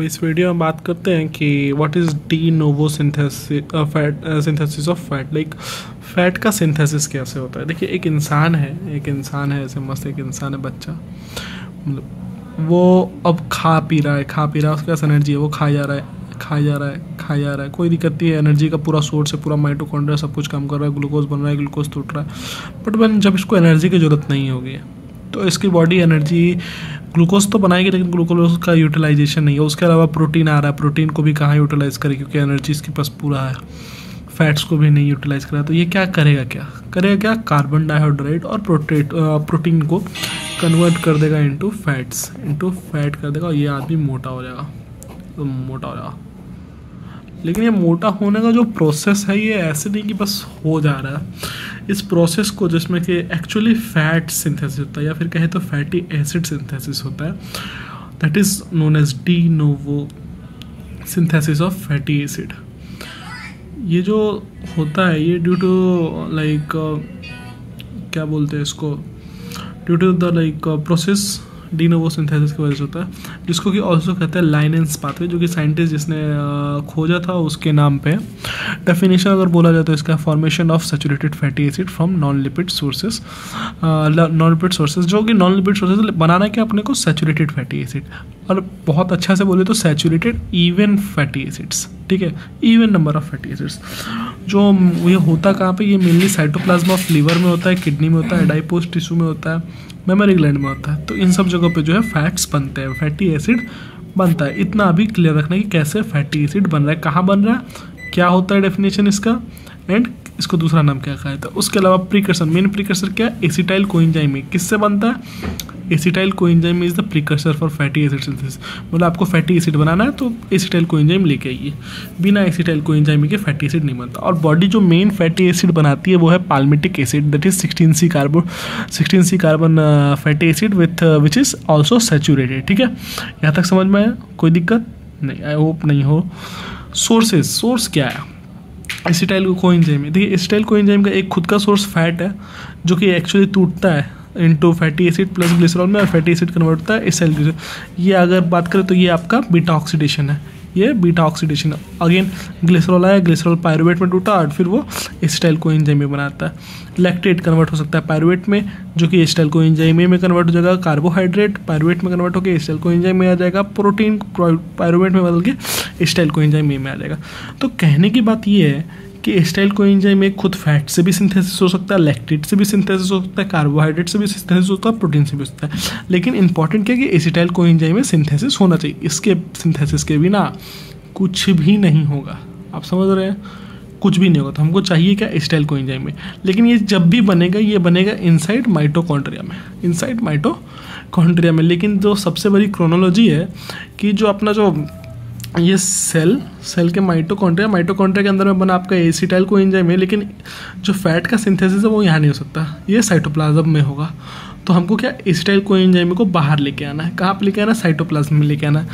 इस वीडियो में बात करते हैं कि what is D novo synthesis of fat. Like fat का सिंथेसिस कैसे होता है। देखिए एक इंसान है ऐसे मस्त एक इंसान है, बच्चा, मतलब वो अब खा पी रहा है, उसके पास एनर्जी है, वो खाई जा रहा है, कोई दिक्कत नहीं है, एनर्जी का पूरा सोर्स है, पूरा माइटोकॉन्ड्रिया सब कुछ काम कर रहा है, ग्लूकोज बन रहा है, ग्लूकोज टूट रहा है। बट when जब इसको एनर्जी की ज़रूरत नहीं होगी तो इसकी बॉडी एनर्जी ग्लूकोज तो बनाएगी, लेकिन ग्लूकोज का यूटिलाइजेशन नहीं है। उसके अलावा प्रोटीन आ रहा है, प्रोटीन को भी कहाँ यूटिलाइज करे, क्योंकि एनर्जी इसके पास पूरा है। फैट्स को भी नहीं यूटिलाइज करा, तो ये क्या करेगा, कार्बन डाइहाइड्रेट और प्रोटीन को कन्वर्ट कर देगा इनटू फैट कर देगा, और ये आदमी मोटा हो जाएगा। लेकिन ये मोटा होने का जो प्रोसेस है ये ऐसे नहीं कि बस हो जा रहा है। इस प्रोसेस को, जिसमें कि एक्चुअली फैट सिंथेसिस होता है, या फिर कहे तो फैटी एसिड सिंथेसिस होता है, that is known as de novo synthesis of fatty acid. ये जो होता है ये ड्यू टू लाइक क्या बोलते हैं इसको, due to the like process de novo synthesis की वजह से होता है, जिसको कि ऑल्सो कहते हैं लाइनेंस पाथवे, जो कि साइंटिस्ट जिसने खोजा था उसके नाम पे। डेफिनेशन अगर बोला जाए तो इसका formation of saturated fatty acid from non lipid sources, जो कि नॉन लिपिड सोर्सेज बनाना क्या अपने को सैचुरेटेड फैटी एसिड, और बहुत अच्छा से बोले तो सैचुरेटेड इवन फैटी एसिड्स, ठीक है, even number of fatty acids. जो ये होता कहाँ पे, ये मेनली साइटोप्लाज्म ऑफ लीवर में होता है, किडनी में होता है, एडाइपोज टिश्यू में होता है, मेमोरी ग्लैंड में होता है। तो इन सब जगहों पे जो है फैट्स बनते हैं, फैटी एसिड बनता है। इतना अभी क्लियर रखना कि कैसे फैटी एसिड बन रहा है, कहाँ बन रहा है, क्या होता है डेफिनेशन इसका, एंड इसको दूसरा नाम क्या कहा है। तो उसके अलावा प्रीकर्सर, मेन प्रीकर्सर क्या है, एसिटाइल कोएंजाइम। किससे बनता है, acetyl coenzyme is the precursor for fatty acid synthesis. मतलब आपको फैटी एसिड बनाना है तो एसिटाइल कोएंजाइम लेके आइए, बिना एसिटाइल कोएंजाइम के फैटी एसिड नहीं बनता। और बॉडी जो मेन फैटी एसिड बनाती है वो है palmitic acid, that is 16C carbon fatty acid which is also saturated. ठीक है, यहाँ तक समझ में आया, कोई दिक्कत नहीं, आई होप नहीं हो। सोर्स क्या है एसिटाइल कोएंजाइम में। देखिए एसिटाइल कोएंजाइम का एक खुद का सोर्स फैट है, जो कि एक्चुअली टूटता है into fatty acid plus glycerol में, और फैटी एसिड कन्वर्ट होता है एसिटाइल ग्लिसरॉल। ये अगर बात करें तो ये आपका बीटा ऑक्सीडेशन है, ये बीटा ऑक्सीडेशन। अगेन ग्लिसरॉल आया, ग्लिसरॉल पायरुवेट में टूटा और फिर वो एसिटाइल कोएंजाइम में बनाता है। लैक्टेट कन्वर्ट हो सकता है पायरुवेट में, जो कि एसिटाइल कोएंजाइम में कन्वर्ट हो जाएगा। कार्बोहाइड्रेट पायरुवेट में कन्वर्ट होकर एसिटाइल कोएंजाइम में आ जाएगा। प्रोटीन पायरुवेट में बदल के एसिटाइल कोएंजाइम में आ जाएगा। तो कहने की बात ये है कि एसिटाइल कोएंजाइम में खुद फैट से भी सिंथेसिस हो सकता है, लैक्टेट से भी सिंथेसिस हो सकता है, कार्बोहाइड्रेट से भी सिंथेसिस होता है, प्रोटीन से भी होता है। लेकिन इंपॉर्टेंट क्या है कि एसिटाइल कोएंजाइम में सिंथेसिस होना चाहिए। इसके सिंथेसिस के बिना कुछ भी नहीं होगा। आप समझ रहे हैं, कुछ भी नहीं होगा। तो हमको चाहिए क्या, एसिटाइल कोएंजाइम में। लेकिन ये जब भी बनेगा, ये बनेगा इनसाइड माइटोकॉन्ड्रिया में, लेकिन जो सबसे बड़ी क्रोनोलॉजी है कि जो अपना जो ये सेल के माइटोकॉन्ड्रिया के अंदर में बना आपका एसिटाइल कोएंजाइम है, लेकिन जो फैट का सिंथेसिस है वो यहाँ नहीं हो सकता, ये साइटोप्लाज्म में होगा। तो हमको क्या एसिटाइल कोएंजाइम को बाहर लेके आना है। कहाँ पे लेके आना है, साइटोप्लाज्म में लेके आना है।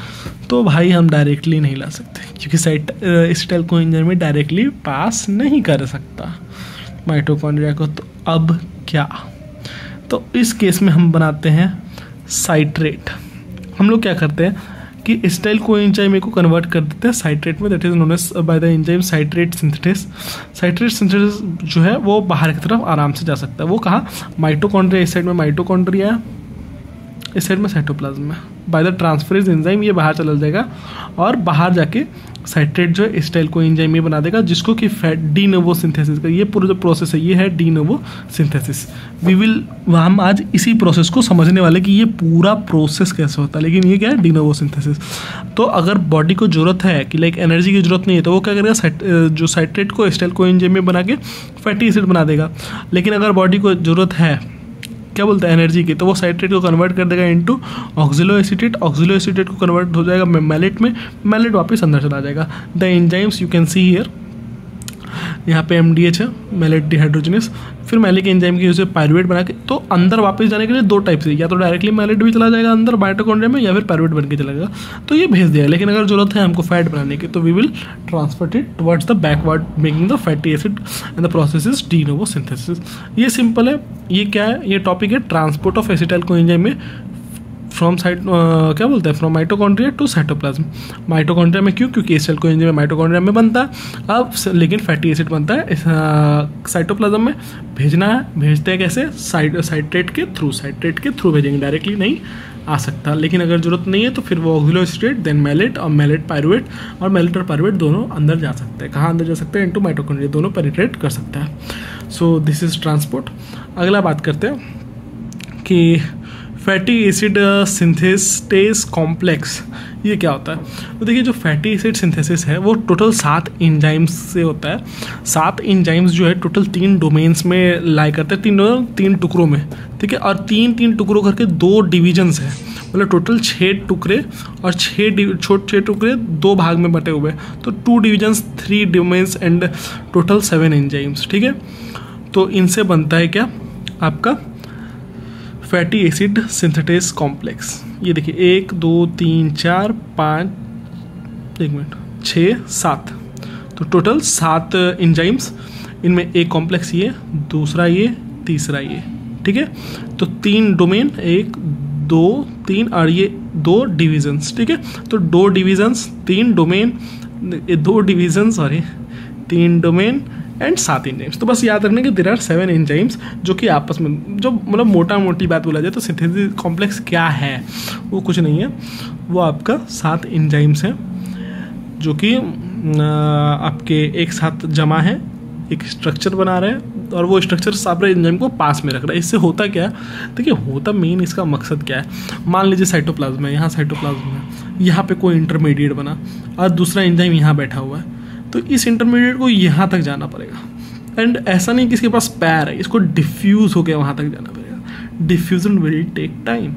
तो भाई हम डायरेक्टली नहीं ला सकते, क्योंकि एसिटाइल कोएंजाइम में डायरेक्टली पास नहीं कर सकता माइटोकॉन्ड्रिया को। तो अब क्या, तो इस केस में हम बनाते हैं साइट्रेट। हम लोग क्या करते हैं कि एसिटाइल कोएंजाइम को कन्वर्ट कर देते हैं साइट्रेट में, that is known as by the enzyme citrate synthesis जो है वो बाहर की तरफ आराम से जा सकता है। वो कहाँ, माइटोकॉन्ड्रिया, इस साइड में माइटोकॉन्ड्रिया है, इस साइड में साइटोप्लाज्म में। बाय द ट्रांसफरेज एंजाइम ये बाहर चला जाएगा और बाहर जाके साइट्रेट जो है एसिटाइल कोएंजाइम में बना देगा, जिसको कि फैट डी नोवो सिंथेसिस का ये पूरा जो प्रोसेस है ये है डी नोवो सिंथेसिस। हम आज इसी प्रोसेस को समझने वाले कि ये पूरा प्रोसेस कैसे होता है। लेकिन ये क्या है, डी नोवो सिंथेसिस। तो अगर बॉडी को जरूरत है कि लाइक एनर्जी की जरूरत नहीं है, तो वो क्या करेगा, जो साइट्रेट को एसिटाइल कोएंजाइम में बना के फैटी एसिड बना देगा। लेकिन अगर बॉडी को जरूरत है क्या बोलते हैं एनर्जी की, तो वो साइट्रेट को कन्वर्ट कर देगा इनटू ऑक्सिलो एसीटेट को कन्वर्ट हो जाएगा मैलेट में, मैलेट वापस अंदर चला जाएगा। The enzymes you can see here, यहाँ पे MDH है, मैलेट डिहाइड्रोजनेस। फिर मैलिक एंजाइम की यूज से पायरुवेट बना के, तो अंदर वापस जाने के लिए दो टाइप से, या तो डायरेक्टली मैलेट भी चला जाएगा अंदर माइटोकॉन्ड्रिया में, या फिर पायरुवेट बन के चला जाएगा, तो ये भेज देगा। लेकिन अगर जरूरत है हमको फैट बनाने की, तो we will transfer it towards the backward making the fatty acid and the process is de novo synthesis. ये सिंपल है। ये क्या है, ये टॉपिक है ट्रांसपोर्ट ऑफ एसिटाइल कोएंजाइम में फ्रॉम क्या बोलते हैं, from mitochondria to cytoplasm. Mitochondria में क्यों, क्योंकि एसिटाइल कोएंजाइम माइटोकॉन्ड्रिया में बनता है अब, लेकिन फैटी एसिड बनता है साइटोप्लाज्म में। भेजना है, भेजते हैं कैसे, साइट्रेट के थ्रू भेजेंगे, डायरेक्टली नहीं आ सकता। लेकिन अगर जरूरत नहीं है तो फिर वो ऑक्सिलोएसिटेट देन मैलेट और मैलेट पायरुवेट, और मैलेट और पायरुवेट दोनों अंदर जा सकते हैं। कहाँ अंदर जा सकते हैं, इनटू माइटोकॉन्ड्रिया, दोनों पेनिट्रेट कर सकता है। So this is transport. अगला बात करते हैं कि फैटी एसिड सिंथेसेस कॉम्प्लेक्स, ये क्या होता है। तो देखिए जो फैटी एसिड सिंथेसिस है वो टोटल 7 एंजाइम्स से होता है। 7 एंजाइम्स जो है टोटल 3 डोमेन्स में लाई करते हैं, 3 टुकड़ों में, ठीक है। और 3 टुकड़ों करके 2 डिविजन्स हैं, मतलब टोटल 6 टुकड़े और 6 टुकड़े 2 भाग में बटे हुए, तो 2 divisions 3 domains and total 7 enzymes, ठीक है। तो इनसे बनता है क्या आपका फैटी एसिड सिंथेटेस कॉम्प्लेक्स। ये देखिए 1 2 3 4 5 6 7, तो टोटल 7 एंजाइम्स। इनमें एक कॉम्प्लेक्स ये, दूसरा ये, तीसरा ये, ठीक है। तो 3 डोमेन, 1 2 3 और ये 2 डिविजन्स, ठीक है। तो 2 divisions 3 domain, 2 division sorry 3 domain and 7 enzymes. तो बस याद रखने कि देयर आर 7 एंजाइम्स जो कि आपस में, जो मतलब मोटा मोटी बात बोला जाए तो सिंथेसिस कॉम्प्लेक्स क्या है, वो कुछ नहीं है, वो आपका 7 एंजाइम्स हैं जो कि आपके एक साथ जमा है, एक स्ट्रक्चर बना रहे हैं, और वो स्ट्रक्चर सारे एंजाइम को पास में रख रहा है। इससे होता क्या है, देखिए होता मेन इसका मकसद क्या है। मान लीजिए साइटोप्लाज्म है, यहाँ साइटोप्लाज्म है, यहाँ पे कोई इंटरमीडिएट बना और दूसरा एंजाइम यहाँ बैठा हुआ है, तो इस इंटरमीडिएट को यहाँ तक जाना पड़ेगा। एंड ऐसा नहीं कि इसके पास पैर है, इसको डिफ्यूज़ होकर वहाँ तक जाना पड़ेगा। Diffusion will take time.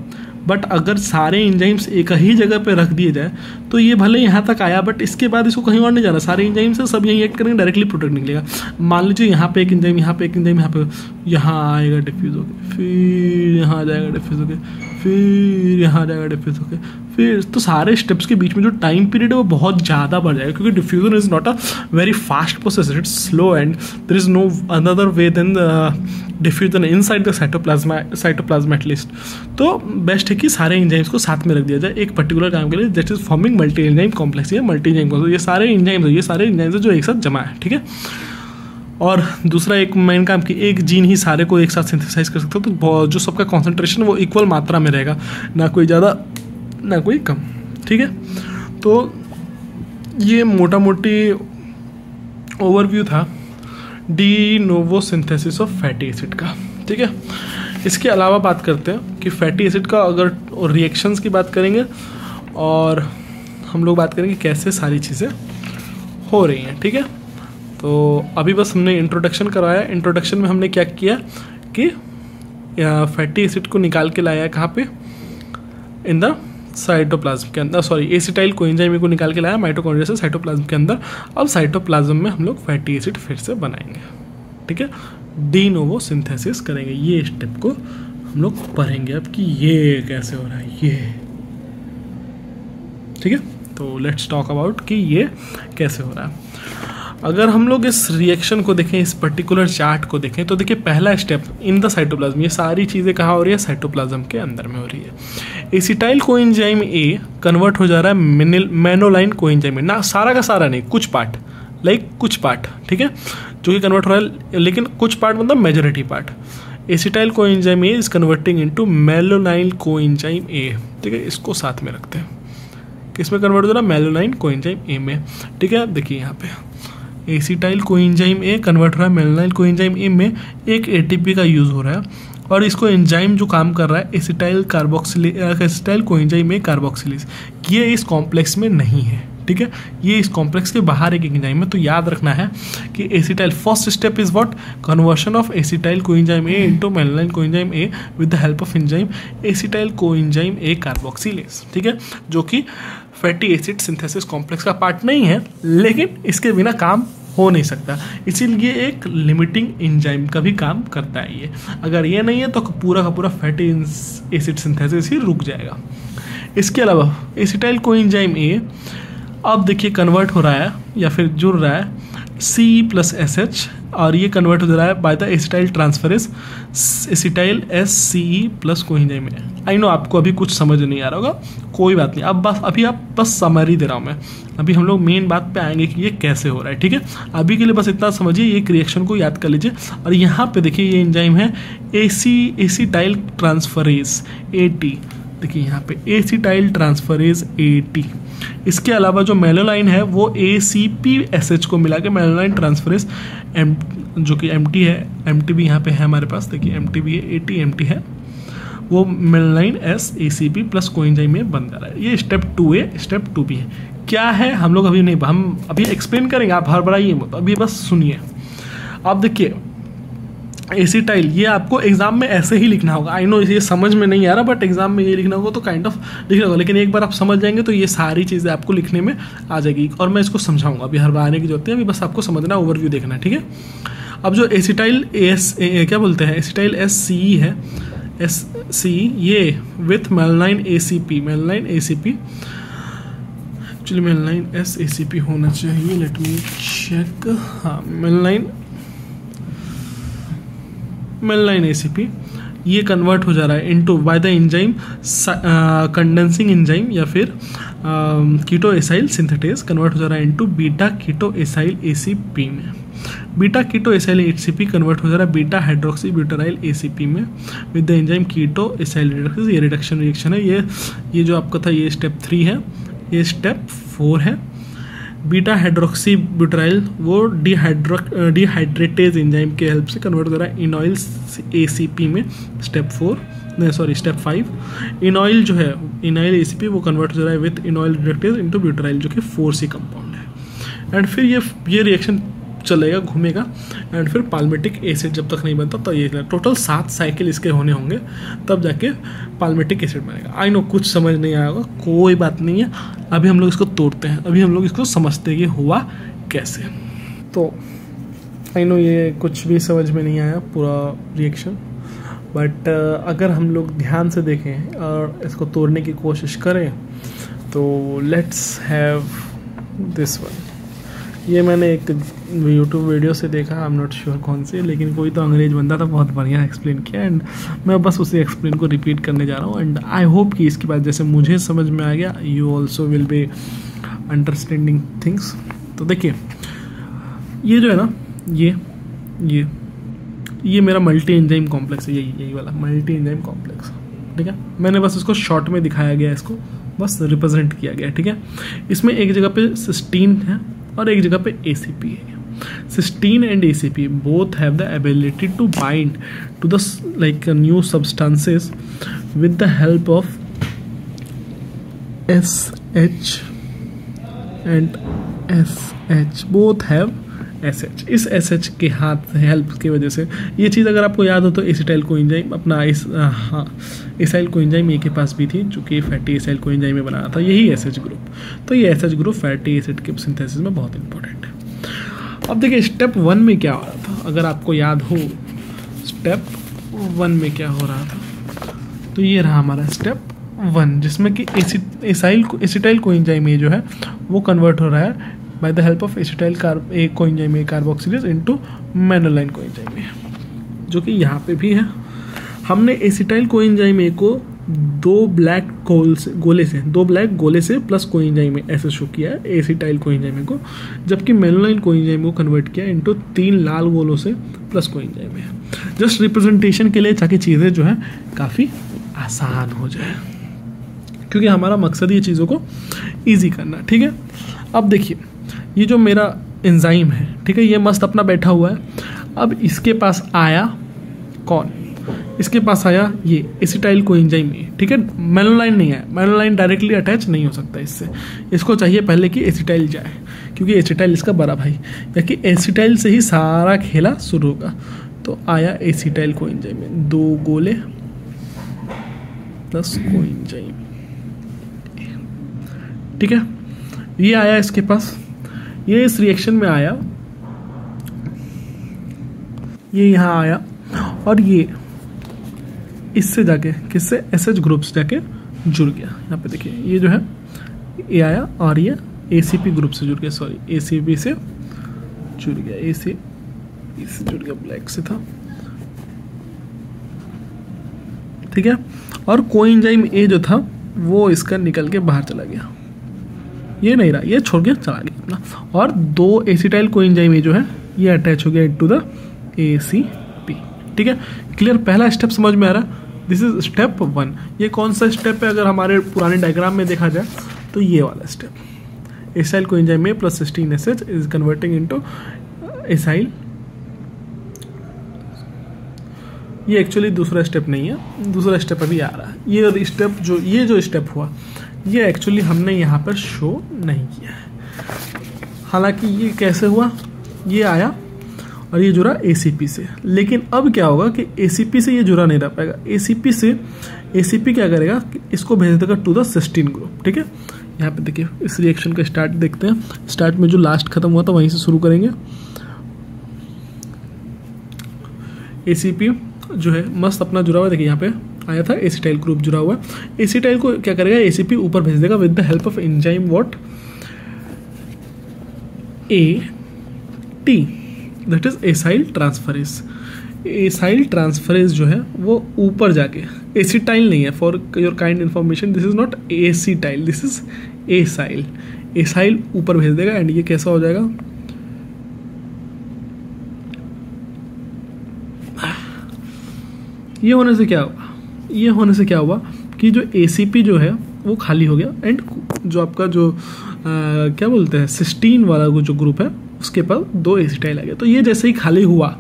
But अगर सारे एंजाइम्स एक ही जगह पे रख दिए जाए तो ये भले यहाँ तक आया, बट इसके बाद इसको कहीं और नहीं जाना। सारे एंजाइम से सब यहीं एक्ट करेंगे, डायरेक्टली प्रोडक्ट निकलेगा। मान लीजिए यहाँ पे एक एंजाइम, यहाँ पे एक एंजाइम, यहाँ आएगा डिफ्यूज होकर, फिर यहाँ आ जाएगा डिफ्यूज होकर, फिर यहाँ आ जाएगा डिफ्यूज होकर, फिर तो सारे स्टेप्स के बीच में जो टाइम पीरियड है वो बहुत ज़्यादा बढ़ जाएगा, क्योंकि diffusion is not a very fast process, it's slow and there is no another way then diffusion inside the cytoplasm at least. तो बेस्ट है कि सारे एंजाइम्स को साथ में रख दिया जाए एक पर्टिकुलर काम के लिए, that is forming multi enzyme complex. ये मल्टी एंजाइम कॉम्प्लेक्स, ये सारे एंजाइम्स जो एक साथ जमा है, ठीक है। और दूसरा एक मेन काम कि एक जीन ही सारे को एक साथ सिंथेसाइज कर सकता है, तो जो सबका कॉन्सेंट्रेशन वो इक्वल मात्रा में रहेगा, ना कोई ज़्यादा ना कोई कम, ठीक है। तो ये मोटा मोटी ओवरव्यू था D novo synthesis of fatty acid का, ठीक है। इसके अलावा बात करते हैं कि फैटी एसिड का अगर रिएक्शंस की बात करेंगे, और हम लोग बात करेंगे कैसे सारी चीज़ें हो रही हैं, ठीक है। तो अभी बस हमने इंट्रोडक्शन करवाया। इंट्रोडक्शन में हमने क्या किया कि फैटी एसिड को निकाल के लाया कहाँ पे, इन द साइटोप्लाज्म के अंदर, सॉरी एसिटाइल कोएंजाइम को निकाल के लाया माइटोकॉन्ड्रिया से साइटोप्लाज्म के अंदर। अब साइटोप्लाज्म में हम लोग फैटी एसिड फिर से बनाएंगे, ठीक है। डी नोवो सिंथेसिस करेंगे, ये स्टेप को हम लोग पढ़ेंगे अब कि ये कैसे हो रहा है, ये, ठीक है। तो लेट्स टॉक अबाउट कि ये कैसे हो रहा है। अगर हम लोग इस रिएक्शन को देखें, इस पर्टिकुलर चार्ट को देखें, तो देखिए पहला स्टेप इन द साइटोप्लाज्म, ये सारी चीज़ें कहाँ हो रही है, साइटोप्लाज्म के अंदर में हो रही है। एसिटाइल कोएंजाइम ए कन्वर्ट हो जा रहा है मेनोलाइन कोएंजाइम में, ना सारा का सारा नहीं, कुछ पार्ट, कुछ पार्ट, ठीक है, जो कि कन्वर्ट हो रहा है, लेकिन कुछ पार्ट मतलब majority part. Acetyl coenzyme A is converting into malonyl coenzyme A, ठीक है। इसको साथ में रखते हैं, किसमें कन्वर्ट हो रहा है, मेलोनाइल कोएंजाइम ए में, ठीक है। देखिए यहाँ पे एसिटाइल कोएंजाइम ए कन्वर्ट हो रहा है मेलोनाइल कोएंजाइम ए में, एक एटीपी का यूज़ हो रहा है, और इसको एंजाइम जो काम कर रहा है एसिटाइल कोएंजाइम ए कार्बोक्सिलेज, ये इस कॉम्प्लेक्स में नहीं है, ठीक है। ये इस कॉम्प्लेक्स के बाहर एक एंजाइम है। तो याद रखना है कि acetyl first step is what, conversion of acetyl coenzyme A into malonyl coenzyme A with the help of enzyme acetyl coenzyme A carboxylase, ठीक है, जो कि फैटी एसिड सिंथेसिस कॉम्प्लेक्स का पार्ट नहीं है, लेकिन इसके बिना काम हो नहीं सकता, इसीलिए एक लिमिटिंग एंजाइम का भी काम करता है ये। अगर ये नहीं है तो पूरा का पूरा फैटी एसिड सिंथेसिस ही रुक जाएगा। इसके अलावा एसिटाइल कोएंजाइम ए अब देखिए कन्वर्ट हो रहा है या फिर जुड़ रहा है सी प्लस एस एच, और ये कन्वर्ट हो जा रहा है by the acetyl transferase acetyl S C E plus coenzyme A. I know आपको अभी कुछ समझ नहीं आ रहा होगा, कोई बात नहीं, अब बस अभी आप बस समरी दे रहा हूँ मैं, अभी हम लोग मेन बात पे आएंगे कि ये कैसे हो रहा है, ठीक है। अभी के लिए बस इतना समझिए, ये रिएक्शन को याद कर लीजिए। और यहाँ पे देखिए ये एंजाइम है एसिटाइल ट्रांसफरेज एटी, देखिए यहाँ पे एसिटाइल ट्रांसफरेज एटी। इसके अलावा जो मेलोलाइन है वो ACPSH को मिला के मेलोलाइन ट्रांसफरेज एम, जो कि MT है, MT भी यहाँ पे है हमारे पास, देखिए MT भी है, 80 MT है, वो मेलोलाइन S ACP प्लस कोएंजाइम में बन जा रहा है। ये स्टेप 2A स्टेप 2B है। क्या है हम लोग अभी नहीं, हम अभी एक्सप्लेन करेंगे, आप हड़बड़ाइए मत, अभी बस सुनिए। अब देखिए एसिटाइल, ये आपको एग्जाम में ऐसे ही लिखना होगा। आई नो ये समझ में नहीं आ रहा, बट एग्जाम में ये लिखना होगा तो काइंड ऑफ लिखना होगा, लेकिन एक बार आप समझ जाएंगे तो ये सारी चीज़ें आपको लिखने में आ जाएगी। और मैं इसको समझाऊंगा, अभी हड़बड़ाने की जरूरत है, अभी बस आपको समझना, ओवरव्यू देखना है, ठीक है। अब जो एसिटाइल क्या बोलते हैं, एसिटाइल SCE है, SCE, ये with malonyl ACP, malonyl ACP, actually malonyl SACP होना चाहिए, लेट मी चेक, हाँ मेलानाइन ACP, ये कन्वर्ट हो जा रहा है into bye the enzyme condensing enzyme या फिर कीटो एसाइल सिंथेटेज, कन्वर्ट हो जा रहा है into beta keto acyl ACP में। Beta keto acyl ACP convert हो जा रहा है बीटा हाइड्रोक्सी ब्यूटाराइल ACP में with the enzyme keto acyl reductase. ये रिडक्शन रिएक्शन है, ये जो आपका था ये स्टेप 3 है, ये स्टेप 4 है। बीटा हाइड्रोक्सी ब्यूटाराइल वो डिहाइड्रेटेज एंजाइम के हेल्प से कन्वर्ट हो रहा है इनॉइल ACP में, स्टेप 4 नहीं सॉरी स्टेप 5। इनॉइल जो है, इनॉइल ACP वो कन्वर्ट हो रहा है विथ इनॉइल रिडक्टेज इनटू ब्यूटाराइल, जो कि 4C कंपाउंड है। एंड फिर ये रिएक्शन चलेगा, घूमेगा, एंड फिर पाल्मेटिक एसिड जब तक नहीं बनता तो ये टोटल 7 साइकिल इसके होने होंगे, तब जाके पाल्मेटिक एसिड बनेगा। आई नो कुछ समझ नहीं आया होगा, कोई बात नहीं है, अभी हम लोग इसको तोड़ते हैं, अभी हम लोग इसको समझते हैं कि हुआ कैसे। तो आई नो ये कुछ भी समझ में नहीं आया पूरा रिएक्शन, बट अगर हम लोग ध्यान से देखें और इसको तोड़ने की कोशिश करें तो लेट्स हैव दिस वन। ये मैंने एक यूट्यूब वीडियो से देखा, आई एम नॉट श्योर कौन सी, लेकिन कोई तो अंग्रेज बंदा था, बहुत बढ़िया एक्सप्लेन किया, एंड मैं बस उसी एक्सप्लेन को रिपीट करने जा रहा हूँ। एंड आई होप कि इसके बाद जैसे मुझे समझ में आ गया, you also will be understanding things. तो देखिए ये जो है ना, ये मेरा मल्टी एंजाइम कॉम्प्लेक्स है, यही वाला मल्टी एंजाइम कॉम्प्लेक्स, ठीक है। मैंने बस इसको शॉर्ट में दिखाया गया, इसको बस रिप्रेजेंट किया गया, ठीक है। इसमें एक जगह पे सिस्टीन है और एक जगह पे ACP है। Cysteine and ACP both have the ability to bind to the like new substances with the help of SH and SH, both have SH। इस SH के हाथ हेल्प की वजह से ये चीज़ अगर आपको याद हो तो एसिटाइल कोएंजाइम अपना एसाइल कोएंजाइम A के पास भी थी, जो कि फैटी एसाइल कोएंजाइम में बनाया था, यही SH ग्रुप। तो ये SH ग्रुप फैटी एसिड के सिंथेसिस में बहुत इंपॉर्टेंट है। अब देखिए स्टेप 1 में क्या हो रहा था, अगर आपको याद हो स्टेप 1 में क्या हो रहा था, तो ये रहा हमारा स्टेप 1, जिसमें कि एसिटाइल कोएंजाइम A जो है वो कन्वर्ट हो रहा है by the help of acetyl coenzyme A carboxylase into malonyl coenzyme A, जो कि यहाँ पे भी है। हमने एसिटाइल कोएंजाइम A को दो ब्लैक गोले से प्लस कोएंजाइम A ऐसे शो किया है एसिटाइल कोएंजाइम A को, जबकि मेनोलाइन कोएंजाइम को कन्वर्ट किया इनटू 3 लाल गोलों से plus coenzyme A, just representation के लिए, ताकि चीज़ें जो है काफ़ी आसान हो जाए, क्योंकि हमारा मकसद ये चीज़ों को ईजी करना, ठीक है। अब देखिए ये जो मेरा एंजाइम है, ठीक है, ये मस्त अपना बैठा हुआ है। अब इसके पास आया कौन, इसके पास आया ये एसिटाइल कोएंजाइम A, ठीक है। मेनोलाइन नहीं है, मेनोलाइन डायरेक्टली अटैच नहीं हो सकता इससे, इसको चाहिए पहले कि एसिटाइल जाए, क्योंकि एसिटाइल इसका बड़ा भाई, या कि एसिटाइल से ही सारा खेला शुरू होगा। तो आया एसिटाइल कोएंजाइम A, 2 गोले प्लस कोएंजाइम, ठीक है। ये आया इसके पास, ये इस रिएक्शन में आया, ये यहाँ आया, और ये इससे जाके किससे SH ग्रुप से जाके जुड़ गया। यहाँ पे देखिए ये जो है ये आया और ये ACP ग्रुप से जुड़ गया, सॉरी ACP से जुड़ गया, ए से जुड़ गया, ब्लैक से था, ठीक है। और कोएंजाइम ए जो था वो इसका निकल के बाहर चला गया, ये नहीं रहा, ये छोड़ के चला गया अपना। और 2 एसिटाइल कोएंजाइम ए जो है ये अटैच हो गया इनटू द ACP, ठीक है। क्लियर, पहला स्टेप समझ में आ रहा है, दिस इज स्टेप 1। ये कौन सा स्टेप है अगर हमारे पुराने डायग्राम में देखा जाए तो ये वाला step, acyl coenzyme A plus 16SH is converting into acyl. ये एक्चुअली दूसरा स्टेप नहीं है, दूसरा स्टेप अभी आ रहा है। ये स्टेप जो स्टेप हुआ ये एक्चुअली हमने यहाँ पर शो नहीं किया है। हालांकि ये कैसे हुआ, ये आया और ये जुड़ा ACP से, लेकिन अब क्या होगा कि ACP से ये जुड़ा नहीं रह पाएगा। ACP क्या करेगा कि इसको भेज देगा टू द सिस्टीन ग्रुप, ठीक है। यहाँ पे देखिए इस रिएक्शन का स्टार्ट देखते हैं। स्टार्ट में जो लास्ट खत्म हुआ था वहीं से शुरू करेंगे। ACP जो है मस्त अपना जुड़ा हुआ है, देखिए यहाँ पे आया था एसिटाइल ग्रुप जुड़ा हुआ है। एसिटाइल को क्या करेगा, ACP ऊपर भेज देगा with the help of enzyme what AT, that is acyl transferase. Acyl transferase जो है वो ऊपर जाके, एसिटाइल नहीं है, for your kind information, this is not acetyl, this is acyl. Acyl ऊपर भेज देगा एंड ये कैसा हो जाएगा, ये होने से क्या हुआ कि जो ACP जो है वो खाली हो गया एंड जो आपका जो क्या बोलते हैं सिस्टीन वाला जो ग्रुप है उसके पास 2 एसिटाइल आ गया। तो ये जैसे ही खाली हुआ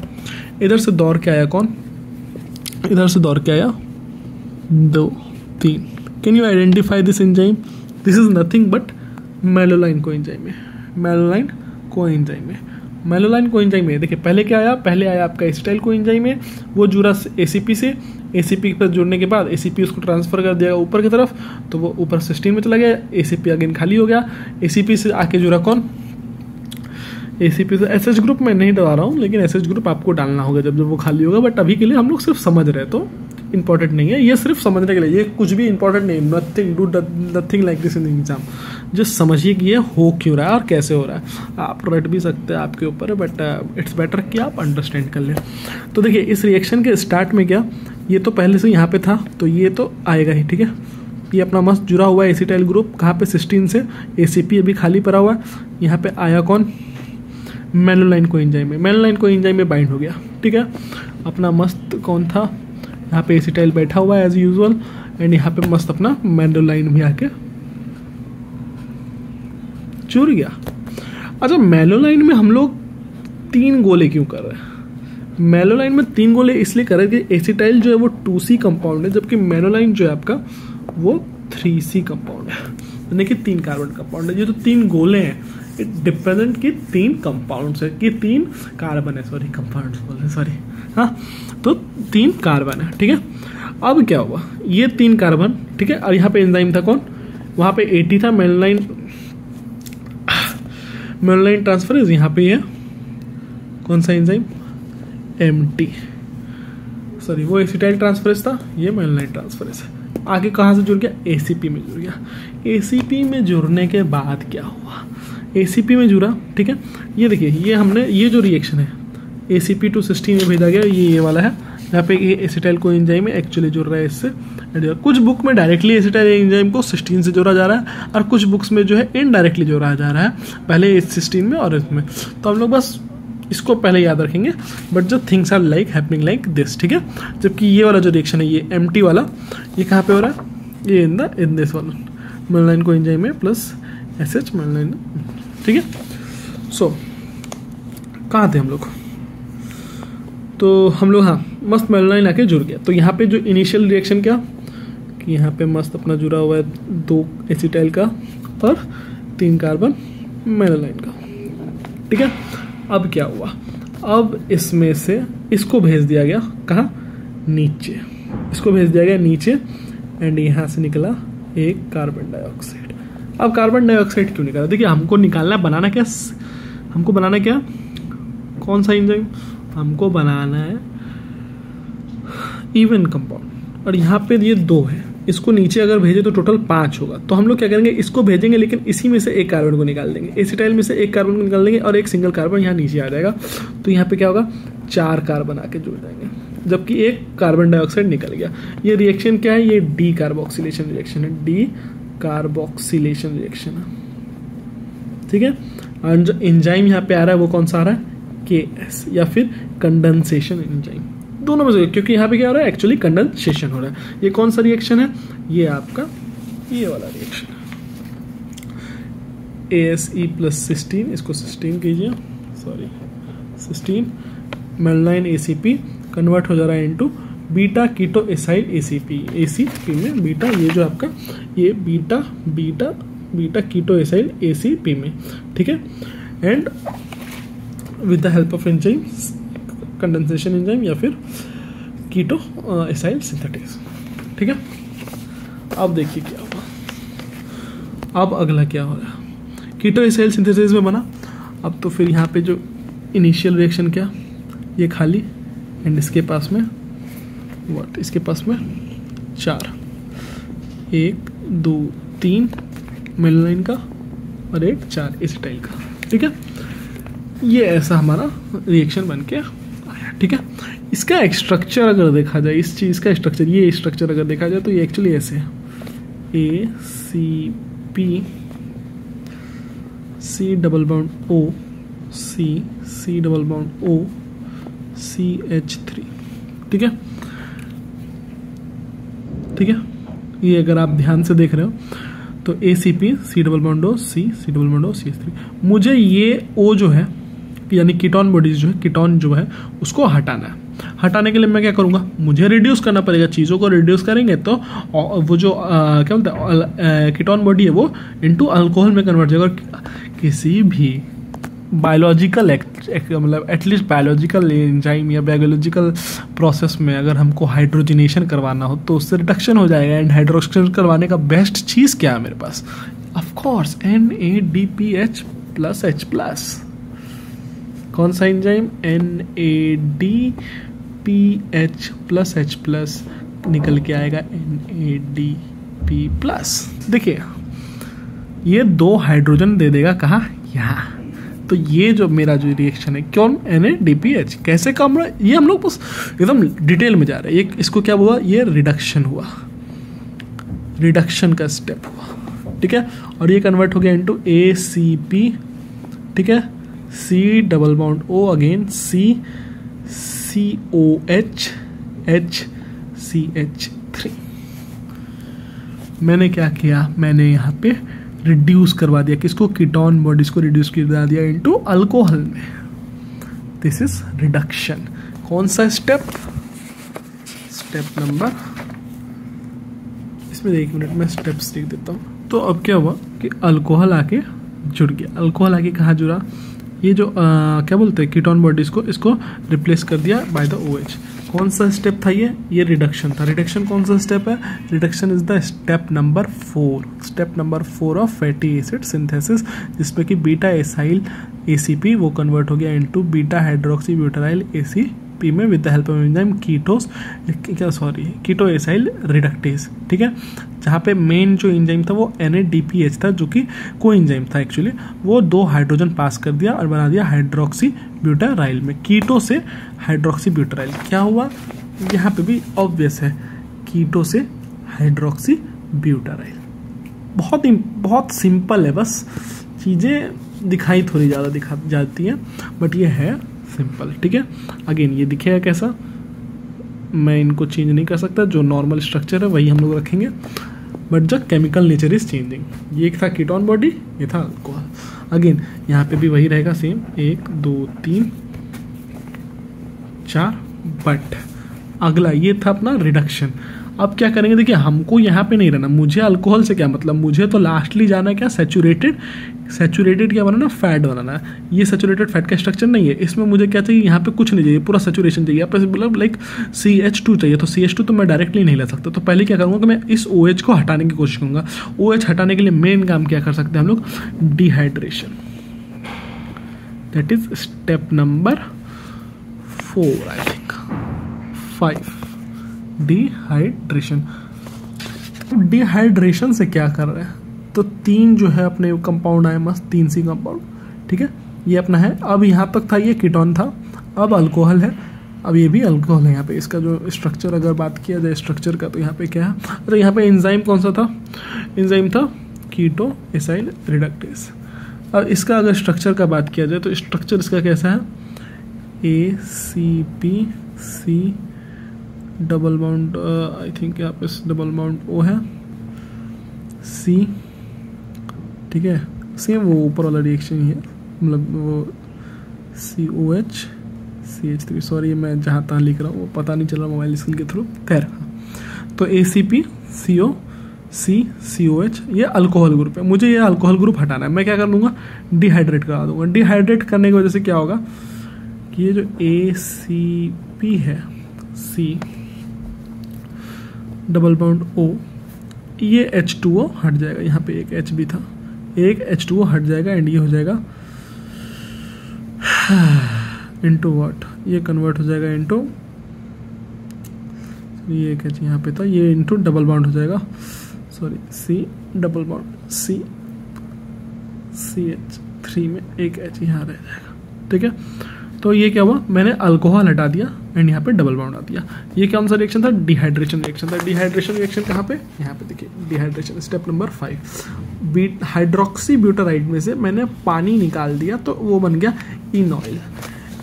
इधर से दौड़ के आया कौन, इधर से दौड़ के आया 2 3। Can you identify this enzyme, this is nothing but malonyl coenzyme है। मेलोलाइन कोएंजाइम है, देखिए पहले क्या आया, पहले आया आपका एसिटाइल कोएंजाइम है, वो जुड़ा ACP से, ACP पर जुड़ने के बाद ACP उसको ट्रांसफर कर दिया ऊपर की तरफ, तो वो ऊपर सिस्टीन में चला गया, ACP अगेन खाली हो गया। ACP से आके जुड़ा कौन, ACP से SH ग्रुप में नहीं डरा रहा हूँ, लेकिन SH ग्रुप आपको डालना होगा जब वो खाली होगा, बट अभी के लिए हम लोग सिर्फ समझ रहे हैं तो इंपॉर्टेंट नहीं है, ये सिर्फ समझने के लिए, ये कुछ भी इंपॉर्टेंट नहीं, nothing like this in exam. Just समझिए कि ये हो क्यों रहा है और कैसे हो रहा है। आप रट भी सकते हैं, आपके ऊपर है, बट इट्स बेटर कि आप अंडरस्टैंड कर लें। तो देखिए इस रिएक्शन के स्टार्ट में क्या, ये तो पहले से यहाँ पे था तो ये तो आएगा ही, ठीक है। ये अपना मस्त जुड़ा हुआ है एसिटाइल ग्रुप, कहाँ पे सिस्टीन से, ACP अभी खाली पड़ा हुआ है। यहाँ पे आया कौन, मेलोलाइन कोएंजाइम में बाइंड हो गया, ठीक है। अपना मस्त कौन था, यहाँ पे एसिटाइल बैठा हुआ है एज यूजुअल एंड यहाँ पे मस्त अपना मेलोलाइन भी आके जुड़ गया। अच्छा, मेलोलाइन में हम लोग 3 गोले क्यों कर रहे हैं? मेलोलाइन में 3 गोले इसलिए कर रहे हैं कि एसिटाइल जो है वो 2C कंपाउंड है, जबकि मेलोलाइन जो है आपका वो 3C कंपाउंड है, यानी कि 3 कार्बन कंपाउंड है। ये जो 3 गोले हैं इट रिप्रेजेंट कि 3 कंपाउंड्स है, कि 3 कार्बन है, सॉरी कंपाउंड्स बोल रहे, सॉरी, हाँ, तो 3 कार्बन है, ठीक है। अब क्या हुआ, ये 3 कार्बन, ठीक है, और यहाँ पे एंजाइम था कौन, वहाँ पे AT था, मेलोलाइन ट्रांसफरेज, यहाँ पे है कौन सा एंजाइम, MT, सॉरी वो एसिटाइल ट्रांसफरेज था, ये मेलोलाइन ट्रांसफरेज है। आगे कहाँ से जुड़ गया, ACP में जुड़ गया। ACP में जुड़ने के बाद क्या हुआ, ACP में जुड़ा, ठीक है। ये देखिए ये हमने, ये जो रिएक्शन है ACP टू सिस्टीन में भेजा गया, ये वाला है, यहाँ पे ये एसिटाइल को एंजाइम में एक्चुअली जुड़ रहा है इससे। कुछ बुक में डायरेक्टली एसिटाइल एंजाइम को सिस्टीन से जोड़ा जा रहा है और कुछ बुक्स में जो है इनडायरेक्टली जोड़ा जा रहा है, पहले इस सिस्टीन में और इसमें। तो हम लोग बस इसको पहले याद रखेंगे, बट जो things are like happening like this, ठीक है। जबकि ये वाला जो रिएक्शन है ये MT वाला, ये कहाँ पे हो रहा है, ये इन दिस वाला मेलोलाइन को एंजाइम में प्लस SH मेलोलाइन, ठीक है। सो कहाँ थे हम लोग, तो हम लोग हाँ मस्त मेलोलाइन आके जुड़ गया। तो यहाँ पे जो इनिशियल रिएक्शन क्या कि यहाँ पे मस्त अपना जुड़ा हुआ है 2 एसिटाइल का और 3 कार्बन मेलोलाइन का, ठीक है। अब क्या हुआ, अब इसमें से इसको भेज दिया गया कहाँ, नीचे, इसको भेज दिया गया नीचे एंड यहाँ से निकला एक कार्बन डाइऑक्साइड। अब कार्बन डाइऑक्साइड क्यों निकाला, देखिए हमको निकालना है, बनाना क्या, हमको बनाना क्या, कौन सा एंजाइम, हमको बनाना है इवन कंपाउंड, और यहाँ पे ये 2 है, इसको नीचे अगर भेजे तो टोटल 5 होगा। तो हम लोग क्या करेंगे, इसको भेजेंगे लेकिन इसी में से एक कार्बन को निकाल देंगे, एसिटाइल में से एक कार्बन को निकाल देंगे और एक सिंगल कार्बन यहाँ नीचे आ जाएगा। तो यहाँ पे क्या होगा, 4 कार्बन आके जुड़ जाएंगे, जबकि एक कार्बन डाइऑक्साइड निकल गया। ये रिएक्शन क्या है, ये डी कार्बोक्सिलेशन रिएक्शन है, डी कार्बोक्सिलेशन रिएक्शन है, ठीक है। और जो एंजाइम यहाँ पे आ रहा है वो कौन सा आ रहा है, KS या फिर कंडेंसेशन एंजाइम, दोनों में से, क्योंकि यहाँ पे क्या हो रहा है, एक्चुअली कंडेंसेशन हो रहा है। ये कौन सा रिएक्शन है, ये आपका ये वाला रिएक्शन है, ASE प्लस सिस्टीन, इसको सिस्टीन कीजिए, sorry cysteine, malonyl ACP convert हो जा रहा है into beta keto acyl ACP में बीटा, ये जो आपका ये बीटा कीटो एसाइल ACP में, ठीक है। And with the help of enzyme, condensation enzyme या फिर कीटो एसाइल सिंथेटेज, ठीक है। अब देखिए क्या होगा, अब अगला क्या हो रहा है, कीटो एसाइल सिंथेसिस में बना। अब तो फिर यहाँ पे जो इनिशियल रिएक्शन क्या, ये खाली, एंड इसके पास में व्हाट, इसके पास में 4, 1 2 3 मेलानाइन का और एक 4 एसिटाइल का, ठीक है। ये ऐसा हमारा रिएक्शन बन के आया, ठीक है। इसका स्ट्रक्चर अगर देखा जाए, इस चीज़ का स्ट्रक्चर, ये स्ट्रक्चर अगर देखा जाए तो ये एक्चुअली ऐसे है, ACP C double bond O C double bond O CH3, ठीक है, ठीक है। ये अगर आप ध्यान से देख रहे हो तो ACP C double bond O C double bond O CH3। मुझे ये O जो है, यानी कीटोन बॉडीज जो है, कीटोन जो है उसको हटाना है। हटाने के लिए मैं क्या करूँगा, मुझे रिड्यूस करना पड़ेगा, चीज़ों को रिड्यूस करेंगे तो वो जो क्या बोलते हैं कीटोन बॉडी है वो इनटू अल्कोहल में कन्वर्ट हो जाएगा। किसी भी बायोलॉजिकल मतलब एटलीस्ट बायोलॉजिकल एंजाइम या बायोलॉजिकल प्रोसेस में अगर हमको हाइड्रोजनेशन करवाना हो तो उससे रिडक्शन हो जाएगा। एंड हाइड्रोजन करवाने का बेस्ट चीज़ क्या है मेरे पास, ऑफ कोर्स NADPH प्लस H+। कौन सा एंजाइम, NADPH प्लस H+ निकल के आएगा NADP+। देखिए ये 2 हाइड्रोजन दे देगा कहाँ, यहाँ। तो ये जो मेरा जो रिएक्शन है कौन, NADPH कैसे काम रहा है, ये हम लोग बस एकदम डिटेल में जा रहे हैं। इसको क्या हुआ, ये रिडक्शन हुआ, रिडक्शन का स्टेप हुआ, ठीक है। और ये कन्वर्ट हो गया इनटू ACP, ठीक है, C double bond O again COH HCH3। मैंने क्या किया, मैंने यहाँ पे रिड्यूस करवा दिया, किसको, कीटोन बॉडीज को रिड्यूस करवा दिया इनटू अल्कोहल में। This is reduction. कौन सा स्टेप, स्टेप नंबर, इसमें 1 मिनट में स्टेप्स लिख देता हूँ। तो अब क्या हुआ कि अल्कोहल आके जुड़ गया, अल्कोहल आके कहाँ जुड़ा, ये जो क्या बोलते हैं कीटोन बॉडीज को, इसको रिप्लेस कर दिया बाय द OH। कौन सा स्टेप था ये रिडक्शन था। रिडक्शन कौन सा स्टेप है, reduction is the step number 4, step number 4 of fatty acid synthesis, जिसमें कि बीटा एसाइल ACP वो कन्वर्ट हो गया into beta hydroxy butyryl ACP में with the help of enzyme keto acyl reductase, ठीक है। जहाँ पे मेन जो एंजाइम था वो NADPH था, जो कि को एंजाइम था एक्चुअली, वो 2 हाइड्रोजन पास कर दिया और बना दिया हाइड्रोक्सी ब्यूटाराइल में, कीटो से हाइड्रोक्सी ब्यूटाराइल। क्या हुआ, यहाँ पे भी ऑब्वियस है, कीटो से हाइड्रोक्सी ब्यूटाराइल। बहुत सिंपल है, बस चीज़ें दिखाई थोड़ी ज़्यादा दिखा जाती हैं, बट ये है सिंपल, ठीक है। अगेन ये दिखेगा कैसा, मैं इनको चेंज नहीं कर सकता, जो नॉर्मल स्ट्रक्चर है वही हम लोग रखेंगे, but the chemical nature is changing. ये एक था कीटोन बॉडी, ये था अल्कोहल। अगेन यहाँ पे भी वही रहेगा सेम, 1 2 3 4, बट अगला ये था अपना रिडक्शन। अब क्या करेंगे, देखिए हमको यहाँ पे नहीं रहना, मुझे अल्कोहल से क्या मतलब, मुझे तो लास्टली जाना है क्या, सैचुरेटेड क्या बनाना, फैट बनाना है। ये सैचुरेटेड फैट का स्ट्रक्चर नहीं है, इसमें मुझे क्या चाहिए, यहाँ पे कुछ नहीं चाहिए, पूरा सैचुरेशन चाहिए। आप मतलब लाइक CH2 चाहिए, तो CH2 तो मैं डायरेक्टली नहीं ले सकता। तो पहले क्या करूँगा कि मैं इस OH को हटाने की कोशिश करूँगा। OH हटाने के लिए मेन काम क्या कर सकते हैं हम लोग, dehydration. That is step number 4 I think 5, dehydration. अब डिहाइड्रेशन से क्या कर रहे हैं, तो 3 जो है अपने कंपाउंड आए मस्त 3C कंपाउंड, ठीक है, ये अपना है। अब यहाँ तक था ये कीटोन था, अब अल्कोहल है, अब ये भी अल्कोहल है। यहाँ पे इसका जो स्ट्रक्चर अगर बात किया जाए स्ट्रक्चर का, तो यहाँ पे क्या है, तो यहाँ पे एंजाइम कौन सा था, एंजाइम था कीटो एसाइल रिडक्टेज। अब इसका अगर स्ट्रक्चर का बात किया जाए तो स्ट्रक्चर इसका कैसा है, ACPC double bond, I think यहाँ पे डबल बाउंड O है, C, ठीक है, सेम वो ऊपर वाला रिएक्शन ही है, मतलब वो COH CH3, सॉरी मैं जहाँ तहाँ लिख रहा हूँ वो पता नहीं चल रहा मोबाइल स्क्रीन के थ्रू, खैर। तो ACPCO CCOH ये अल्कोहल ग्रुप है, मुझे ये अल्कोहल ग्रुप हटाना है। मैं क्या कर लूँगा, डिहाइड्रेट करा दूंगा। डिहाइड्रेट करने की वजह से क्या होगा कि ये जो ACP है, C डबल बाउंड O, ये H2O हट जाएगा, यहाँ पे एक H भी था, एक H2O हट जाएगा एंड ये हो जाएगा इनटू व्हाट, ये कन्वर्ट हो जाएगा इनटू, ये एक H यहाँ पे था, ये इनटू डबल बाउंड हो जाएगा, sorry C double bound CH3 में एक H यहाँ रह जाएगा, ठीक है। तो ये क्या हुआ, मैंने अल्कोहल हटा दिया एंड यहाँ पे डबल बाउंड आ दिया। ये कौन सा रिएक्शन था, डिहाइड्रेशन रिएक्शन था। डिहाइड्रेशन रिएक्शन कहाँ पे, यहाँ पे देखिए, डिहाइड्रेशन स्टेप नंबर 5, हाइड्रोक्सी ब्यूटाराइड में से मैंने पानी निकाल दिया तो वो बन गया इनॉइल।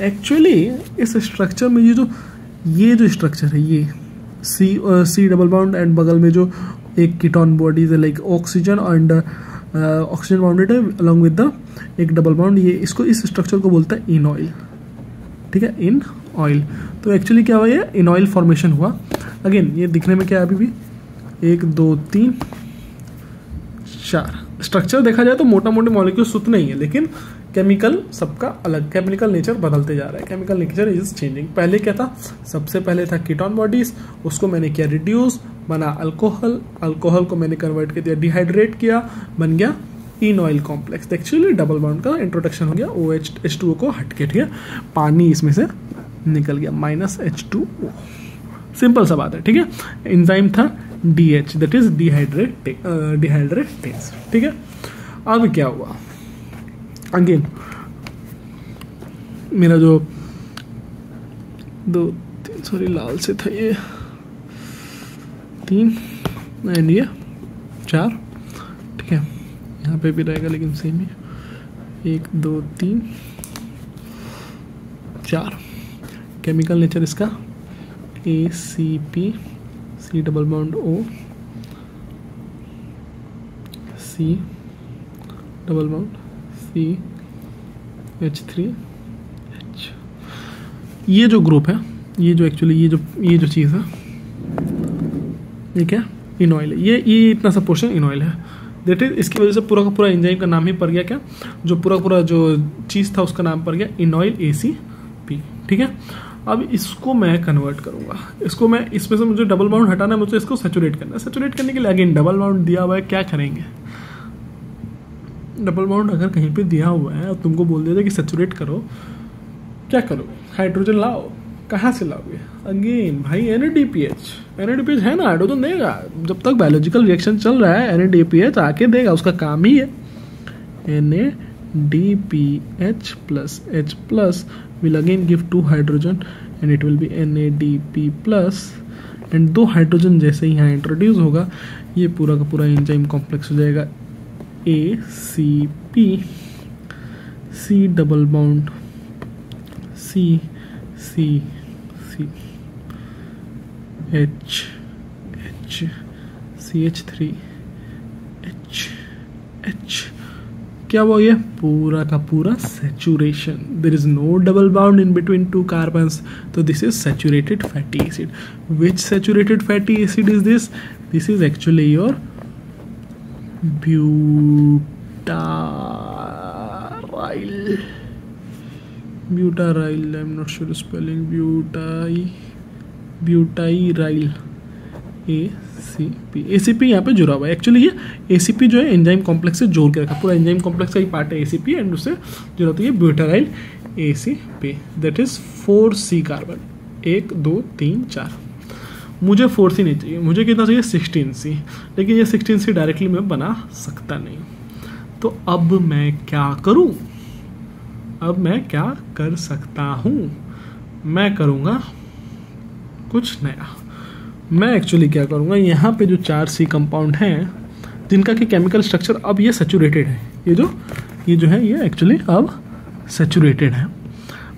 एक्चुअली इस स्ट्रक्चर में ये जो स्ट्रक्चर है, ये C डबल बाउंड एंड बगल में जो एक कीटोन बॉडीज है like oxygen and oxygen bounded है अलॉन्ग विद द एक डबल बाउंड, ये इसको इस स्ट्रक्चर को बोलता है इनऑइल, ठीक है, इन ऑयल। तो एक्चुअली क्या हुआ, ये इनऑइल फॉर्मेशन हुआ। अगेन ये दिखने में क्या है, अभी भी 1 2 3 4 स्ट्रक्चर देखा जाए तो मोटा मोटे मॉलिक्यूल्स उतने ही है, लेकिन केमिकल सबका अलग, केमिकल नेचर बदलते जा रहा है, केमिकल नेचर इज चेंजिंग। पहले क्या था, सबसे पहले था कीटोन बॉडीज, उसको मैंने किया रिड्यूस, बना अल्कोहल, अल्कोहल को मैंने कन्वर्ट कर दिया, डिहाइड्रेट किया, बन गया इनऑइल कॉम्प्लेक्स। एक्चुअली डबल बॉन्ड का इंट्रोडक्शन हो गया OH H2O को हट के, ठीक है, पानी इसमें से निकल गया -H2O, सिंपल सा बात है, ठीक है। एंजाइम था DH, दैट इज डिहाइड्रेटेज, ठीक है। अब क्या हुआ, अगेन मेरा जो 2 3 सॉरी लाल से था, ये 3 एंड ये 4, ठीक है, यहाँ पे भी रहेगा लेकिन सेम ही, 1 2 3 4। केमिकल नेचर इसका ACP C double bound O C double bound CH3H। ये जो ग्रुप है, ये जो एक्चुअली ये जो चीज़ है, ये क्या, इनऑइल है, ये इतना सा पोर्शन इनऑइल है, दैट इज, इसकी वजह से पूरा का पूरा एंजाइम का नाम ही पड़ गया क्या, जो पूरा जो चीज़ था उसका नाम पड़ गया इनऑइल ACP, ठीक है। अब इसको मैं कन्वर्ट करूंगा, इसको मैं, इसमें से मुझे डबल बाउंड हटाना है, मुझे इसको सैचुरेट करना है। सैचुरेट करने के लिए अगेन डबल बाउंड दिया हुआ है, क्या करेंगे, डबल बाउंड अगर कहीं पे दिया हुआ है और तुमको बोल दिया जाए कि सैचुरेट करो, क्या करोगे, हाइड्रोजन लाओ, कहाँ से लाओगे, अगेन भाई NADPH है ना, हाइड्रोजन देगा, जब तक बायोलॉजिकल रिएक्शन चल रहा है NADPH आके देगा, उसका काम ही है। NADPH plus H plus will again give 2 hydrogen and it will be NADP plus, and 2 hydrogen जैसे ही यहाँ इंट्रोड्यूस होगा, ये पूरा का पूरा एंजाइम कॉम्प्लेक्स हो जाएगा ACP C double bond C H CH3H क्या वो, ये पूरा का पूरा saturation, there is no double bond in between 2 carbons, तो this is saturated fatty acid. Which saturated fatty acid is this, this is actually your butyryl, I am not sure spelling, butyryl ACP यहाँ पे जुड़ा हुआ है। Actually ये ACP जो है enzyme complex से जोड़ के रखा, पूरा एंजाइम कॉम्प्लेक्स का ही पार्ट है ACP, एंड उससे जुड़ा होता है ये ब्यूटाराइल ACP, that is 4C carbon, 1 2 3 4। मुझे 4C नहीं चाहिए, मुझे कितना चाहिए 16C, लेकिन ये 16C डायरेक्टली मैं बना सकता नहीं। तो अब मैं क्या करूं? अब मैं क्या कर सकता हूं? मैं करूंगा कुछ नया। मैं एक्चुअली क्या करूंगा, यहाँ पे जो 4C कंपाउंड हैं जिनका कि केमिकल स्ट्रक्चर अब ये सैचुरेटेड है, ये जो है ये एक्चुअली अब सैचुरेटेड है,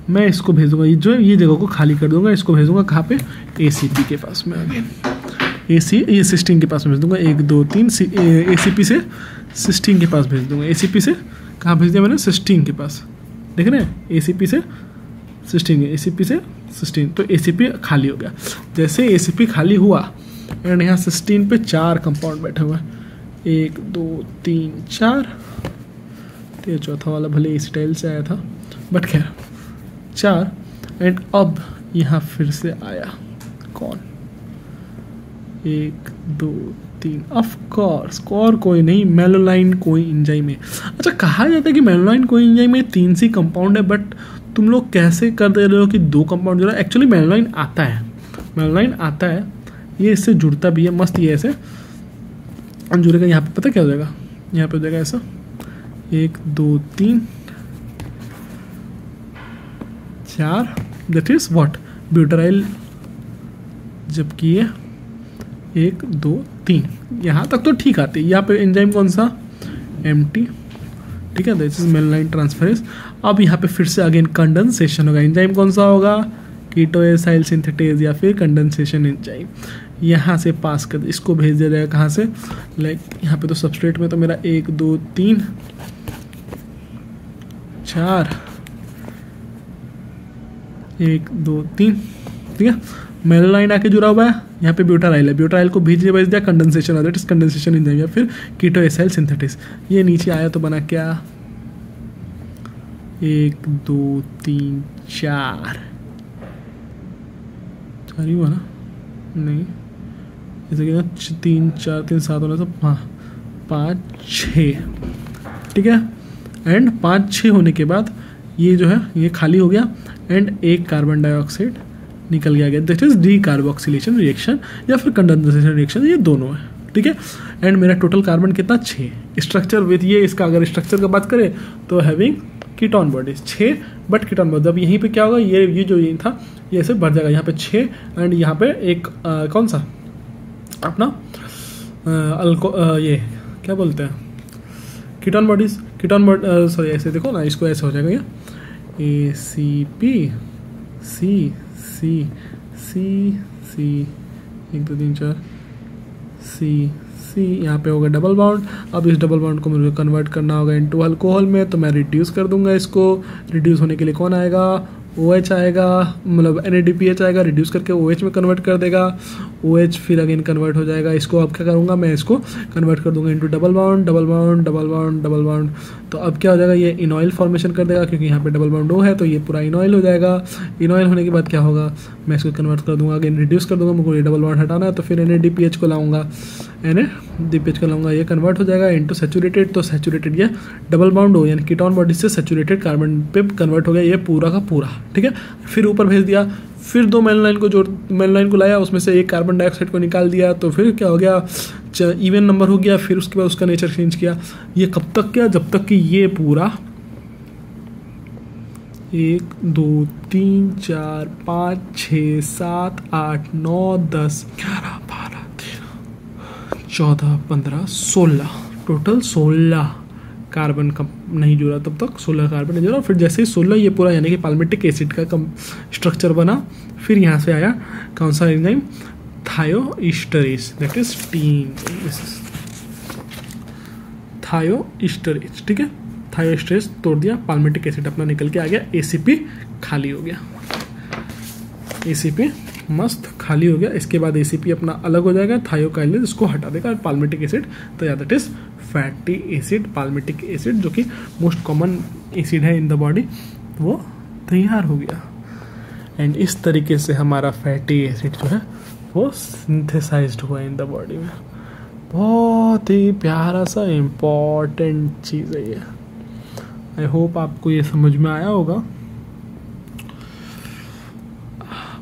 मैं इसको भेजूंगा, ये जगह को खाली कर दूंगा, इसको भेजूंगा कहाँ पे, ACP के पास में। अगेन ये सिस्टीन के पास में भेज दूंगा, 1 2 3 ACP से सिस्टीन के पास भेज दूंगा। ACP से कहाँ भेज दिया मैंने, सिस्टीन के पास, देख रहे हैं, ACP से सिस्टीन, ACP से सिस्टीन, तो ACP खाली हो गया। जैसे ACP खाली हुआ एंड यहाँ सिस्टीन पे 4 कंपाउंड बैठे हुए हैं, 1 2 3 4, तो चौथा वाला भले एसिटाइल से आया था बट खैर 4। एंड अब यहाँ फिर से आया कौन, 1 2 3, ऑफ कोर्स और कोई नहीं, मेलोलाइन कोई एंजाइम है। अच्छा, कहा जाता है कि मेलोलाइन कोई एंजाइम में 3C कंपाउंड है, बट तुम लोग कैसे कर दे रहे हो कि 2 कंपाउंड जुड़ा। एक्चुअली मेलोलाइन आता है, ये इससे जुड़ता भी है, मस्त ये ऐसे जुड़ेगा। यहाँ पे पता क्या हो जाएगा, यहाँ पे हो जाएगा ऐसा 1 2 3 4, दैट इज व्हाट, ब्यूटाराइल, जबकि ये 1 2 3, यहाँ तक तो ठीक आती है। यहाँ पे एंजाइम कौन सा, MT, ठीक है, दिस इज मेलानाइन ट्रांसफरेंस। अब यहाँ पे फिर से अगेन कंडेंसेशन होगा, एंजाइम कौन सा होगा, कीटोएसाइल सिंथेटेज या फिर कंडेंसेशन एंजाइम। यहाँ से पास कर, इसको भेज दिया जाएगा कहाँ से, लाइक यहाँ पे तो सबस्ट्रेट में तो मेरा 1 2 3 4, 1 2 3, ठीक है, मेलानाइन आके जुड़ा हुआ है, यहाँ पे ब्यूटाराइल है, ब्यूटाराइल को भेज दिया condensation, that is condensation enzyme या फिर कीटोएसाइल सिंथेटेज। ये नीचे आया तो बना क्या, 1 2 3 4 ही हुआ ना, नहीं जैसे कि 3 4 3 7 होना, तो 5 6, ठीक है। एंड 5 6 होने के बाद ये जो है ये खाली हो गया एंड एक कार्बन डाइऑक्साइड निकल गया, दैट इज डीकार्बोक्सिलेशन रिएक्शन या फिर कंडेंसेशन रिएक्शन, ये दोनों है, ठीक है। एंड मेरा टोटल कार्बन कितना, 6। स्ट्रक्चर विथ ये, इसका अगर स्ट्रक्चर का बात करें तो having ketone bodies 6, but ketone bodies. अब यहीं पे क्या होगा, ये जो ये था ये ऐसे बढ़ जाएगा, यहाँ पे 6 एंड यहाँ पे एक कौन सा अपना ये क्या बोलते हैं, कीटोन बॉडीज, सॉरी ऐसे देखो ना, इसको ऐसे हो जाएगा ये ACP C 1 2 3 4 C, यहाँ पे होगा डबल बाउंड। अब इस डबल बाउंड को मुझे कन्वर्ट करना होगा इनटू अल्कोहल में, तो मैं रिड्यूस कर दूंगा इसको। रिड्यूस होने के लिए कौन आएगा, OH आएगा, मतलब NADPH आएगा, रिड्यूस करके OH में कन्वर्ट कर देगा, OH फिर अगेन कन्वर्ट हो जाएगा। इसको अब क्या करूँगा, मैं इसको कन्वर्ट कर दूंगा into double bond double bond double bond double bond. तो अब क्या हो जाएगा, ये इनऑयल फॉर्मेशन कर देगा, क्योंकि यहाँ पे डबल बाउंड O है तो ये पूरा इनऑयल हो जाएगा। इनऑयल होने के बाद क्या होगा, मैं इसको कन्वर्ट कर दूंगा, अगेन रिड्यूस कर दूंगा, मुझको ये डबल बाउंड हटाना है, तो फिर NADPH को लाऊंगा, NADPH को लाऊंगा, ये कन्वर्ट हो जाएगा इनटू सैचुरेटेड। तो सैचुरेटेड ये डबल बाउंड हो यानी कीटोन बॉडी से सैचुरेटेड कार्बन पे कन्वर्ट हो गया ये पूरा का पूरा, ठीक है। फिर ऊपर भेज दिया, फिर 2 मेलानाइन को लाया, उसमें से एक कार्बन डाइऑक्साइड को निकाल दिया, तो फिर क्या हो गया, इवन नंबर हो गया। फिर उसके बाद उसका नेचर चेंज किया। ये कब तक किया, जब तक कि ये पूरा 1 2 3 4 5 6 7 8 9 10 11 12 13 14 15 16 टोटल 16 कार्बन का नहीं जुड़ा, तब तक 16 कार्बन नहीं जुड़ा। फिर जैसे ही 16 ये पूरा यानी कि पाल्मिटिक एसिड का स्ट्रक्चर बना, फिर यहाँ से आया कौन सा एंजाइम, थायोइस्टरेज, दैट इज थायोइस्टरेज, ठीक है। थायोइस्टरेज तोड़ दिया, पाल्मिटिक एसिड अपना निकल के आ गया, ACP खाली हो गया, ACP मस्त खाली हो गया। इसके बाद ACP अपना अलग हो जाएगा, थायोकाइनेज इसको हटा देगा, पाल्मिटिक एसिड तो that is fatty acid, palmitic acid जो कि मोस्ट कॉमन एसिड है इन द बॉडी, वो तैयार हो गया। एंड इस तरीके से हमारा फैटी एसिड जो है वो सिंथेसाइज्ड हुआ इन द बॉडी में। बहुत ही प्यारा सा इम्पॉर्टेंट चीज़ है ये। आई होप आपको ये समझ में आया होगा।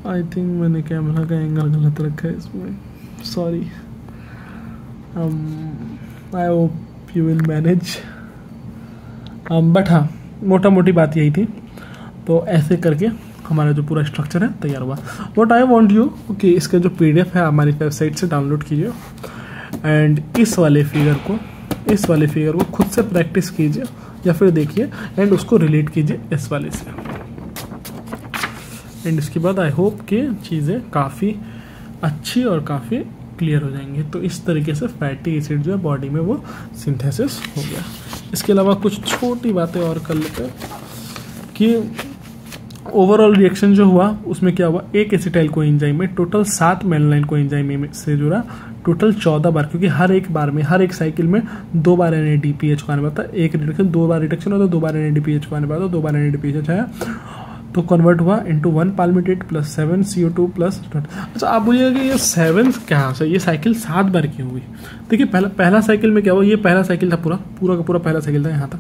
आई थिंक मैंने कैमरा का एंगल गलत रखा है इसमें, sorry. I hope you will manage. But हाँ, मोटा मोटी बात यही थी। तो ऐसे करके हमारा जो पूरा स्ट्रक्चर है तैयार हुआ। व्हाट आई वांट यू कि इसका जो PDF है हमारी वेबसाइट से डाउनलोड कीजिए एंड इस वाले फिगर को खुद से प्रैक्टिस कीजिए या फिर देखिए एंड उसको रिलेट कीजिए इस वाले से। एंड इसके बाद आई होप कि चीज़ें काफ़ी अच्छी और काफ़ी क्लियर हो जाएंगी। तो इस तरीके से फैटी एसिड जो है बॉडी में वो सिंथेसिस हो गया। इसके अलावा कुछ छोटी बातें और कर लेते हैं कि ओवरऑल रिएक्शन जो हुआ उसमें क्या हुआ, एक एसिटाइल कोएंजाइम में टोटल 7 मेलानाइन कोएंजाइम से जुड़ा, टोटल 14 बार, क्योंकि हर एक बार में हर एक साइकिल में 2 बार NADPH को आने वाला था। एक रिडक्शन 2 बार रिडक्शन होता है, 2 बार NADPH को आने वाला था, 2 बार NADPH आया तो कन्वर्ट हुआ into 1 palmitate plus 7 CO2 plus. अच्छा, आप बोलिएगा कि ये 7 कहाँ से, ये साइकिल 7 बार क्यों हुई? देखिए पहला साइकिल में क्या हुआ, ये पहला साइकिल था, पूरा का पूरा पहला साइकिल था। यहाँ तक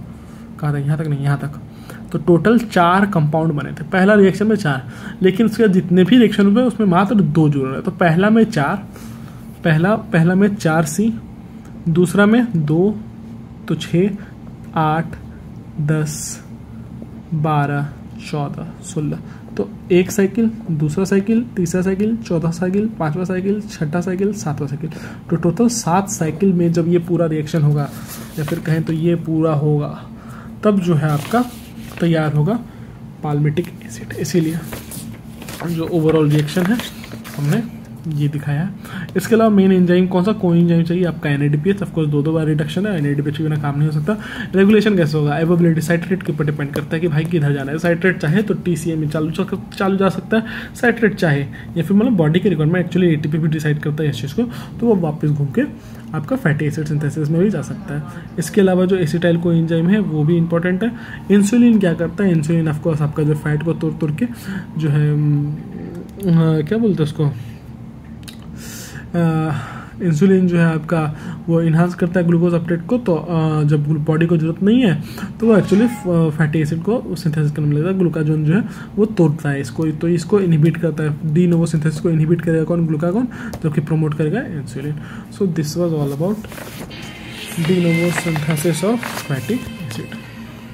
कहाँ तक, यहाँ तक नहीं, यहाँ तक। तो टोटल 4 कंपाउंड बने थे पहला रिएक्शन में 4, लेकिन उसके जितने भी रिएक्शन हुए उसमें मात्र 2 जुड़ रहे। तो पहला में 4, पहला में 4C, दूसरा में 2 तो 6, 8, 10, 12, 14, 16। तो एक साइकिल, दूसरा साइकिल, तीसरा साइकिल, चौथा साइकिल, 5वां साइकिल, छठा साइकिल, 7वां साइकिल। तो टोटल 7 साइकिल में जब ये पूरा रिएक्शन होगा या फिर कहें तो ये पूरा होगा, तब जो है आपका तैयार होगा पाल्मिटिक एसिड। इसीलिए जो ओवरऑल रिएक्शन है हमने ये दिखाया है। इसके अलावा मेन एंजाइम कौन सा, कोएंजाइम चाहिए आपका NADPH। Of course 2 bar reduction है, NADPH के बिना काम नहीं हो सकता। रेगुलेशन कैसे होगा, एवेबिलिटी साइट्रेट के ऊपर डिपेंड करता है कि भाई किधर जाना है। साइट्रेट चाहे तो TCA में चालू जा सकता है, साइट्रेट चाहे या फिर मतलब बॉडी के रिक्वायरमेंट एक्चुअली ATP भी डिसाइड करता है इस चीज़ को, तो वो वापस घूम के आपका फैटी एसिड सिंथेसिस में भी जा सकता है। इसके अलावा जो एसिटाइल कोएंजाइम है वो भी इंपॉर्टेंट है। इंसुलिन क्या करता है, इंसुलिन ऑफकोर्स आपका जो फैट को तोड़ के जो है क्या बोलते हैं उसको, इंसुलिन जो है आपका वो इन्हांस करता है ग्लूकोज अपटेक को। तो जब बॉडी को जरूरत नहीं है तो वो एक्चुअली फैटी एसिड को सिंथेसिस करने में लगता है। ग्लूकागोन जो है वो तोड़ता है इसको, तो इसको इनहिबिट करता है। डी नोवो सिंथेसिस को इनहिबिट करेगा कौन, ग्लूकागोन, जबकि प्रमोट करेगा insulin. So this was all about D novo synthesis of fatty